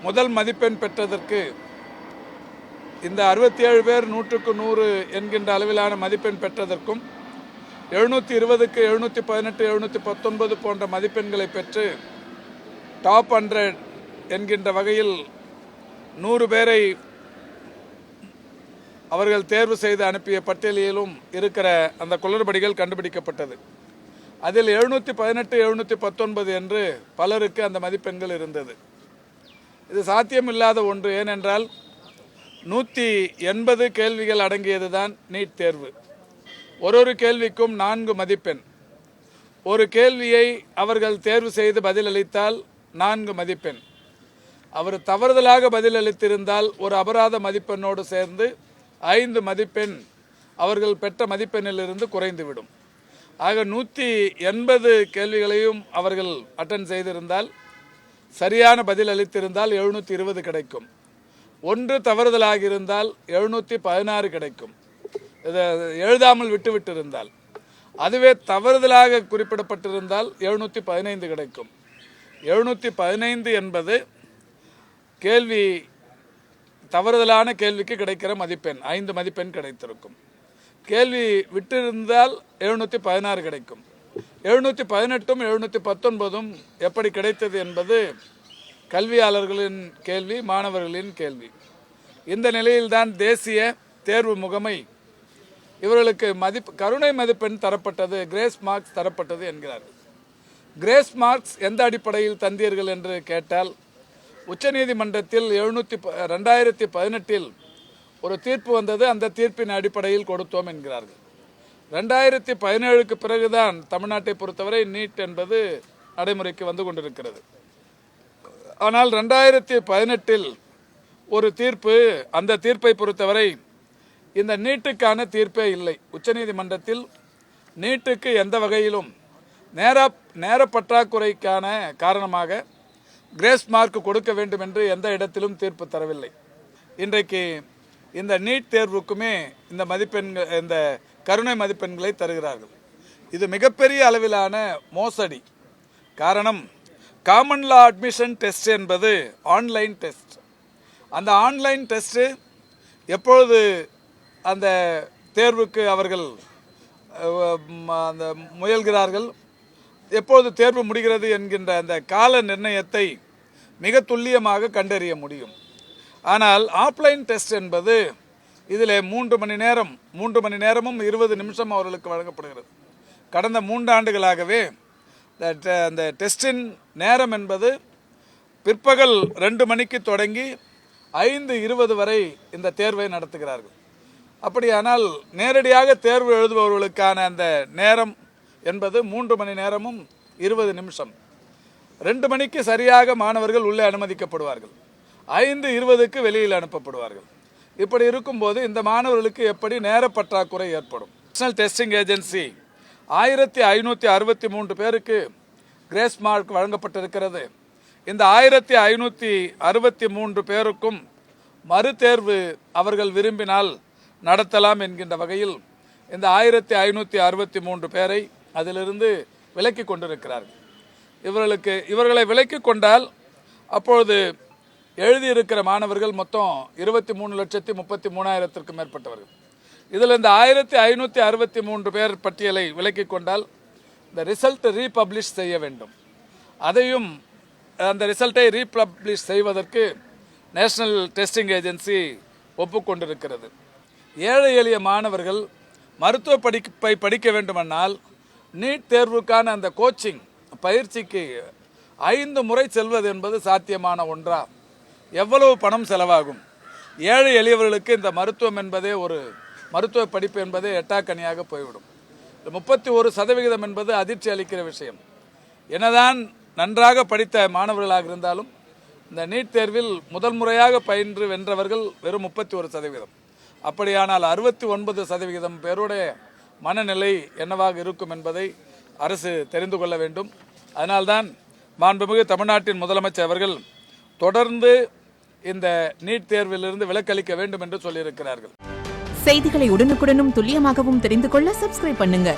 முதல் மதிப்பெண் பெற்றதற்கு இந்த 67 பேர் 100க்கு 100 என்கின்ற அளவிலான மதிப்பெண் பெற்றதற்கும் 720க்கு 718 719 போன்ற மதிப்பெண்களை பெற்று டாப் 100 என்கின்ற வகையில் 100 பேரை அவர்கள் தேர்வு செய்து அனுப்பிய பட்டியலிலும் இருக்கிற அந்த குளறுபடிகள் கண்டுபிடிக்கப்பட்டது. அதில் 718 719 என்று பலருக்கு அந்த மதிப்பெண்கள் இருந்தது. இது சாத்தியமில்லாத ஒன்று. ஏனென்றால் 180 கேள்விகள் அடங்கியது தான் நீட் தேர்வு. ஒரு கேள்விக்கும் 4 மதிப்பெண். ஒரு கேள்வியை அவர்கள் தேர்வு செய்து பதிலளித்தால் 4 மதிப்பெண். அவர் தவறுதலாக பதிலளித்திருந்தால் ஒரு அபராத மதிப்பெண்ணோடு சேர்ந்து 5 மதிப்பெண் அவர்கள் பெற்ற மதிப்பெண்ணிலிருந்து குறைந்துவிடும். ஆக 180 கேள்விகளையும் அவர்கள் அட்டன் செய்திருந்தால், சரியான பதில் அளித்திருந்தால் 720 கிடைக்கும். ஒன்று தவறுதலாக இருந்தால் 716 கிடைக்கும். இதை எழுதாமல் விட்டுவிட்டிருந்தால், அதுவே தவறுதலாக குறிப்பிடப்பட்டிருந்தால் 715 கிடைக்கும். 715 என்பது கேள்வி தவறுதலான கேள்விக்கு கிடைக்கிற மதிப்பெண். 5 மதிப்பெண் கிடைத்திருக்கும். கேள்வி விட்டிருந்தால் 716 கிடைக்கும். 718ம் 719ம் எப்படி கிடைத்தது என்பது கல்வியாளர்களின் கேள்வி, மாணவர்களின் கேள்வி. இந்த நிலையில்தான் தேசிய தேர்வு முகமை இவர்களுக்கு கருணை மதிப்பெண் தரப்பட்டது, கிரேஸ் மார்க்ஸ் தரப்பட்டது என்கிறார்கள். கிரேஸ் மார்க்ஸ் எந்த அடிப்படையில் தந்தீர்கள் என்று கேட்டால், உச்சநீதிமன்றத்தில் 2018 ஒரு தீர்ப்பு வந்தது, அந்த தீர்ப்பின் அடிப்படையில் கொடுத்தோம் என்கிறார்கள். 2017க்கு பிறகுதான் தமிழ்நாட்டை பொறுத்தவரை நீட் என்பது நடைமுறைக்கு வந்து கொண்டிருக்கிறது. ஆனால் 2018 ஒரு தீர்ப்பு, அந்த தீர்ப்பை பொறுத்தவரை இந்த நீட்டுக்கான தீர்ப்பே இல்லை. உச்சநீதிமன்றத்தில் நீட்டுக்கு எந்த வகையிலும் நேர பற்றாக்குறைக்கான காரணமாக கிரேஸ் மார்க் கொடுக்க வேண்டும் என்று எந்த இடத்திலும் தீர்ப்பு தரவில்லை. இன்றைக்கு இந்த நீட் தேர்வுக்குமே இந்த மதிப்பெண்கள், இந்த கருணை மதிப்பெண்களை தருகிறார்கள். இது மிகப்பெரிய அளவிலான மோசடி. காரணம், காமன் லா அட்மிஷன் டெஸ்ட் என்பது ஆன்லைன் டெஸ்ட். அந்த ஆன்லைன் டெஸ்ட்டு எப்பொழுது அந்த தேர்வுக்கு அவர்கள் அந்த முயல்கிறார்கள், எப்பொழுது தேர்வு முடிகிறது என்கின்ற அந்த கால நிர்ணயத்தை மிக துல்லியமாக கண்டறிய முடியும். ஆனால் ஆஃப்லைன் டெஸ்ட் என்பது இதில் 3 மணி நேரமும் 20 நிமிஷம் அவர்களுக்கு வழங்கப்படுகிறது. கடந்த 3 ஆண்டுகளாகவே அந்த டெஸ்டின் நேரம் என்பது பிற்பகல் 2 மணிக்கு தொடங்கி 5:20 வரை இந்த தேர்வை நடத்துகிறார்கள். அப்படியானால் நேரடியாக தேர்வு எழுதுபவர்களுக்கான அந்த நேரம் என்பது 3 மணி நேரமும் 20 நிமிஷம். 2 மணிக்கு சரியாக மாணவர்கள் உள்ளே அனுமதிக்கப்படுவார்கள். 5:20க்கு வெளியில் அனுப்பப்படுவார்கள். இப்படி இருக்கும்போது இந்த மாணவர்களுக்கு எப்படி நேர பற்றாக்குறை ஏற்படும்? நேஷனல் டெஸ்டிங் ஏஜென்சி 1563 பேருக்கு கிரேஸ் மார்க் வழங்கப்பட்டிருக்கிறது. இந்த 1563 பேருக்கும் மறுதேர்வு அவர்கள் விரும்பினால் நடத்தலாம் என்கின்ற வகையில் இந்த 1563 பேரை அதிலிருந்து விலக்கி கொண்டிருக்கிறார்கள். இவர்களை விலக்கி கொண்டால் அப்பொழுது எழுதியிருக்கிற மாணவர்கள் மொத்தம் 23,33,000க்கும் மேற்பட்டவர்கள். இதில் இந்த 1563 பேர் பட்டியலை விலக்கி கொண்டால் இந்த ரிசல்ட் ரீபப்ளிஷ் செய்ய வேண்டும். அதையும் அந்த ரிசல்ட்டை ரீபப்ளிஷ் செய்வதற்கு நேஷனல் டெஸ்டிங் ஏஜென்சி ஒப்புக்கொண்டிருக்கிறது. ஏழை எளிய மாணவர்கள் மருத்துவ படிப்பை படிக்க வேண்டுமென்றால் நீட் தேர்வுக்கான அந்த கோச்சிங் பயிற்சிக்கு 5 முறை செல்வது என்பது சாத்தியமான ஒன்றா? எவ்வளவு பணம் செலவாகும்? ஏழை எளியவர்களுக்கு இந்த மருத்துவம் என்பதே, ஒரு மருத்துவ படிப்பு என்பதே எட்டாக்கனியாக போய்விடும். 31% என்பது அதிர்ச்சி அளிக்கிற விஷயம். என்னதான் நன்றாக படித்த மாணவர்களாக இருந்தாலும் இந்த நீட் தேர்வில் முதல் முறையாக பயின்று வென்றவர்கள் வெறும் 31%. அப்படியானால் 69% பேருடைய மனநிலை என்னவாக இருக்கும் என்பதை அரசு தெரிந்து கொள்ள வேண்டும். அதனால்தான் மாண்புமிகு தமிழ்நாட்டின் முதலமைச்சர் அவர்கள் தொடர்ந்து இந்த நீட் தேர்விலிருந்து விலக்களிக்க வேண்டும் என்று சொல்லியிருக்கிறார்கள். செய்திகளை உடனுக்குடனும் துல்லியமாகவும் தெரிந்து கொள்ள சப்ஸ்கிரைப் பண்ணுங்க.